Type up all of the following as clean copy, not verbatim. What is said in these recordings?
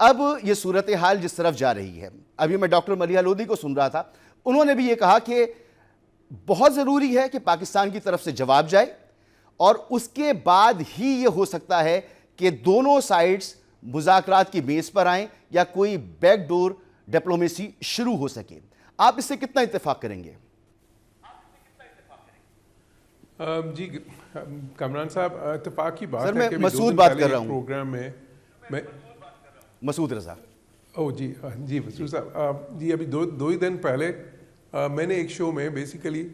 اب یہ صورتحال جس طرف جا رہی ہے، ابھی میں ڈاکٹر ملیحہ لودھی کو سن رہا تھا، انہوں نے بھی یہ کہا کہ بہت ضروری ہے کہ پاکستان کی طرف سے جواب جائے اور اس کے بعد ہی یہ ہو سکتا ہے کہ دونوں سائیڈز مذاکرات کی میز پر آئیں یا کوئی بیک ڈور ڈپلومیسی شروع ہو سکے۔ آپ اس سے کتنا اتفاق کریں گے؟ جی کامران صاحب، اتفاق کی بات سر ہے میں کہ مسعود بات کر رہا ہوں، پروگرام میں مسعود رضا۔ جی مسعود صاحب، جی ابھی دو ہی دن پہلے میں نے ایک شو میں بیسیکلی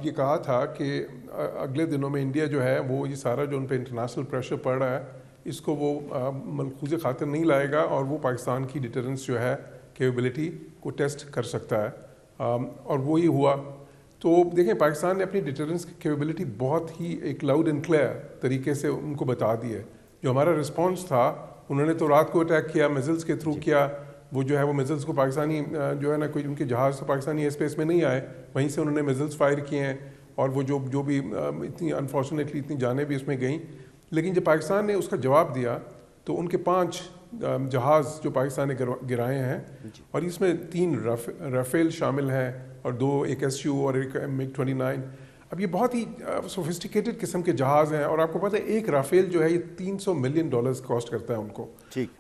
یہ کہا تھا کہ اگلے دنوں میں انڈیا جو ہے وہ یہ سارا جو ان پہ انٹرنیشنل پریشر پڑ رہا ہے اس کو وہ ملحوظ خاطر نہیں لائے گا اور وہ پاکستان کی ڈیٹرنس جو ہے کیپیبلٹی کو ٹیسٹ کر سکتا ہے، اور وہی ہوا۔ تو دیکھیں پاکستان نے اپنی ڈیٹرنس کی کیپیبلٹی بہت ہی ایک لاؤڈ اینڈ کلیئر طریقے سے ان کو بتا دی ہے۔ جو ہمارا رسپانس تھا، انہوں نے تو رات کو اٹیک کیا، میزلز کے تھرو کیا، وہ جو ہے وہ میزلز کو پاکستانی جو ہے نا کوئی ان کے جہاز تو پاکستانی ایئر اسپیس میں نہیں آئے، وہیں سے انہوں نے میزلز فائر کیے ہیں، اور وہ جو بھی اتنی انفارچونیٹلی اتنی جانیں بھی اس میں گئیں۔ لیکن جب پاکستان نے اس کا جواب دیا تو ان کے 5 جہاز جو پاکستان نے گرائے ہیں، اور اس میں 3 رافیل شامل ہیں اور 2 ایک SU اور ایک MiG-29۔ اب یہ بہت ہی سوفسٹیکیٹڈ قسم کے جہاز ہیں، اور آپ کو پتہ ہے ایک رافیل جو ہے یہ $300 ملین کاسٹ کرتا ہے ان کو۔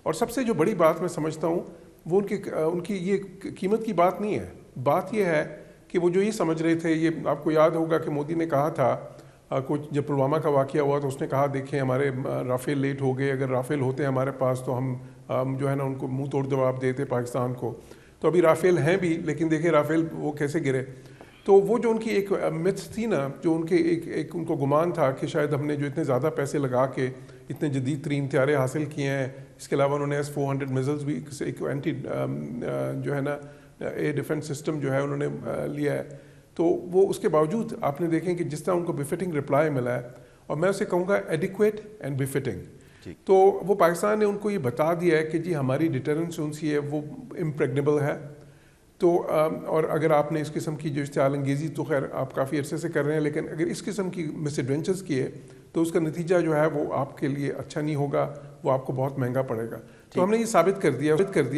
اور سب سے جو بڑی بات میں سمجھتا ہوں وہ ان کی یہ قیمت کی بات نہیں ہے، بات یہ ہے کہ وہ جو یہ سمجھ رہے تھے، یہ آپ کو یاد ہوگا کہ مودی نے کہا تھا کچھ جب پلوامہ کا واقعہ ہوا تو اس نے کہا دیکھیں ہمارے رافیل لیٹ ہو گئے، اگر رافیل ہوتے ہمارے پاس تو ہم جو ہے نا ان کو منہ توڑ جواب دیتے پاکستان کو۔ تو ابھی رافیل ہیں بھی، لیکن دیکھیں رافیل وہ کیسے گرے۔ تو وہ جو ان کی ایک متھ تھی نا، جو ان کے ایک ان کو گمان تھا کہ شاید ہم نے جو اتنے زیادہ پیسے لگا کے اتنے جدید ترین طیارے حاصل کیے ہیں، اس کے علاوہ انہوں نے S-400 میزلز بھی ایک اینٹی جو ہے نا ایئر ڈیفنس سسٹم جو ہے انہوں نے لیا ہے، تو وہ اس کے باوجود آپ نے دیکھیں کہ جس طرح ان کو بفٹنگ رپلائی ملا ہے، اور میں اسے کہوں گا ایڈیکویٹ اینڈ بفٹنگ۔ تو وہ پاکستان نے ان کو یہ بتا دیا ہے کہ جی ہماری ڈیٹرنس ان سی ہے وہ امپریگنیبل ہے۔ تو اور اگر آپ نے اس قسم کی جو اشتعال انگیزی تو خیر آپ کافی عرصے سے کر رہے ہیں، لیکن اگر اس قسم کی مس ایڈونچرز کیے تو اس کا نتیجہ جو ہے وہ آپ کے لیے اچھا نہیں ہوگا، وہ آپ کو بہت مہنگا پڑے گا۔ تو ہم نے یہ ثابت کر دیا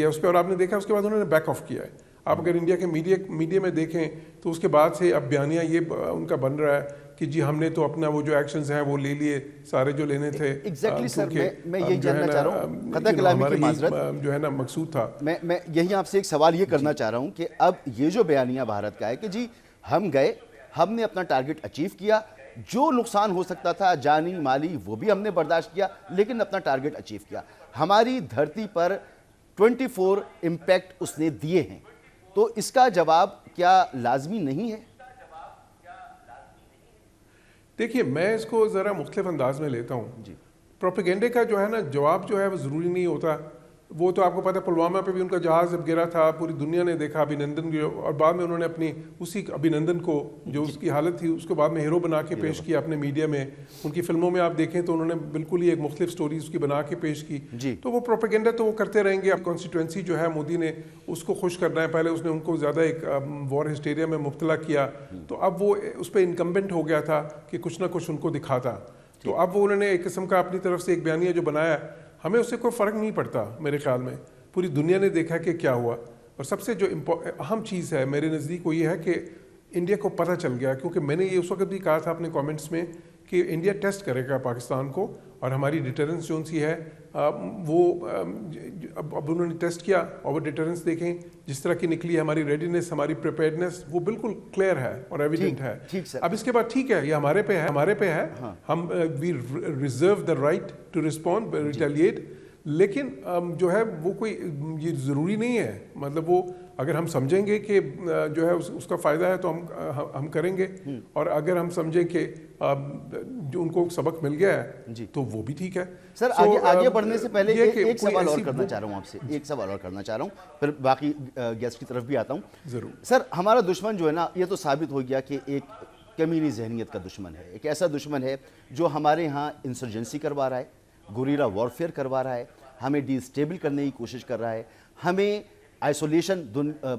اس پہ، اور آپ نے دیکھا اس کے بعد انہوں نے بیک آف کیا ہے۔ آپ اگر انڈیا کے میڈیا میں دیکھیں تو اس کے بعد سے اب بیانیہ یہ ان کا بن رہا ہے کہ جی ہم نے تو اپنا وہ جو ایکشنز ہیں وہ لے لیے سارے جو لینے تھے۔ ایگزیکٹلی سر، میں یہی جاننا چاہ رہا ہوں، قطع کلامی کی معذرت، جو ہے نا مقصود تھا، میں یہی آپ سے ایک سوال یہ کرنا چاہ رہا ہوں کہ اب یہ جو بیانیہ بھارت کا ہے کہ جی ہم گئے، ہم نے اپنا ٹارگٹ اچیو کیا، جو نقصان ہو سکتا تھا جانی مالی وہ بھی ہم نے برداشت کیا، لیکن اپنا ٹارگٹ اچیو کیا، ہماری دھرتی پر 24 امپیکٹ اس نے دیے ہیں، تو اس کا جواب کیا لازمی نہیں ہے؟ دیکھیے میں اس کو ذرا مختلف انداز میں لیتا ہوں۔ پروپیگنڈے کا جو ہے نا جواب جو ہے وہ ضروری نہیں ہوتا۔ وہ تو آپ کو پتہ پلوامہ پہ بھی ان کا جہاز جب گرا تھا پوری دنیا نے دیکھا ابھینندن کو، اور بعد میں انہوں نے اپنی اسی ابھینندن کو جو اس کی حالت تھی اس کو بعد میں ہیرو بنا کے پیش کیا اپنے میڈیا میں۔ ان کی فلموں میں آپ دیکھیں تو انہوں نے بالکل ہی ایک مختلف سٹوری اس کی بنا کے پیش کی۔ تو وہ پروپیگنڈا تو وہ کرتے رہیں گے۔ اب کانسٹیٹوئنسی جو ہے مودی نے اس کو خوش کرنا ہے، پہلے اس نے ان کو زیادہ ایک وار ہسٹیریا میں مبتلا کیا، تو اب وہ اس پہ انکمبنٹ ہو گیا تھا کہ کچھ نہ کچھ ان کو دکھاتا۔ تو اب وہ انہوں نے ایک قسم کا اپنی طرف سے ایک بیانیہ جو بنایا، ہمیں اس سے کوئی فرق نہیں پڑتا میرے خیال میں۔ پوری دنیا نے دیکھا کہ کیا ہوا، اور سب سے جو اہم چیز ہے میرے نزدیک وہ یہ ہے کہ انڈیا کو پتہ چل گیا، کیونکہ میں نے یہ اس وقت بھی کہا تھا اپنے کامنٹس میں کہ انڈیا ٹیسٹ کرے گا پاکستان کو، اور ہماری ڈیٹرنس جو سی ہے وہ اب انہوں نے ٹیسٹ کیا، اور وہ ڈیٹرنس دیکھیں جس طرح کی نکلی ہے، ہماری ریڈینس ہماری پریپیئرڈنس وہ بالکل کلیئر ہے اور ایویڈنٹ ہے۔ اب اس کے بعد ٹھیک ہے، یہ ہمارے پہ ہے، ہم we reserve the right to respond retaliate, لیکن جو ہے وہ کوئی یہ ضروری نہیں ہے، مطلب وہ اگر ہم سمجھیں گے کہ جو ہے اس کا فائدہ ہے تو ہم کریں گے، اور اگر ہم سمجھیں کہ جو ان کو سبق مل گیا ہے تو وہ بھی ٹھیک ہے۔ سر آگے بڑھنے سے پہلے ایک سوال اور کرنا چاہ رہا ہوں آپ سے، ایک سوال اور کرنا چاہ رہا ہوں، پھر باقی گیسٹ کی طرف بھی آتا ہوں۔ ضرور سر، ہمارا دشمن جو ہے نا یہ تو ثابت ہو گیا کہ ایک کمیونی ذہنیت کا دشمن ہے، ایک ایسا دشمن ہے جو ہمارے ہاں انسرجنسی کروا رہا ہے، گوریلا وارفیئر کروا رہا ہے، ہمیں ڈی اسٹیبل کرنے کی کوشش کر رہا ہے، ہمیں آئسولیشن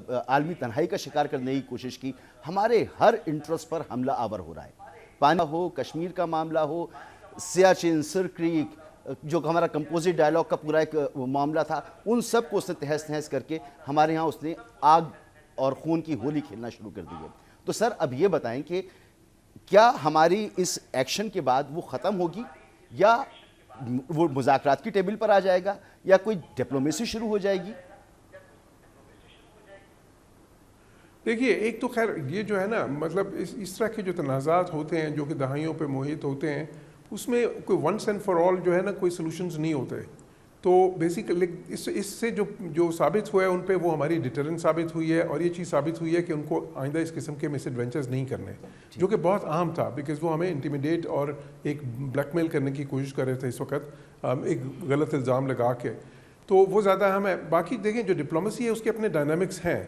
عالمی تنہائی کا شکار کرنے کی کوشش کی، ہمارے ہر انٹرسٹ پر حملہ آور ہو رہا ہے، پانی ہو، کشمیر کا معاملہ ہو، سیاچن، سر کریک، جو ہمارا کمپوزٹ ڈائلاگ کا پورا ایک معاملہ تھا، ان سب کو اس نے تہس نہس کر کے ہمارے ہاں اس نے آگ اور خون کی ہولی کھیلنا شروع کر دی ہے. تو سر اب یہ بتائیں کہ کیا ہماری اس ایکشن کے بعد وہ ختم ہوگی یا وہ مذاکرات کی ٹیبل پر آ جائے گا یا کوئی ڈپلومیسی شروع ہو جائے گی؟ دیکھیے ایک تو خیر یہ جو ہے نا مطلب اس طرح کے جو تنازعات ہوتے ہیں جو کہ دہائیوں پہ محیط ہوتے ہیں اس میں کوئی ونس اینڈ فار آل جو ہے نا کوئی سلوشنز نہیں ہوتے. تو بیسیکلی اس سے جو ثابت ہوا ہے ان پہ وہ ہماری ڈیٹرنس ثابت ہوئی ہے اور یہ چیز ثابت ہوئی ہے کہ ان کو آئندہ اس قسم کے مس ایڈونچرز نہیں کرنے, جو کہ بہت اہم تھا بیکاز وہ ہمیں انٹیمیڈیٹ اور ایک بلیک میل کرنے کی کوشش کر رہے تھے اس وقت ایک غلط الزام لگا کے. تو وہ زیادہ اہم ہے. باقی دیکھیں جو ڈپلومیسی ہے اس کے اپنے ڈائنامکس ہیں.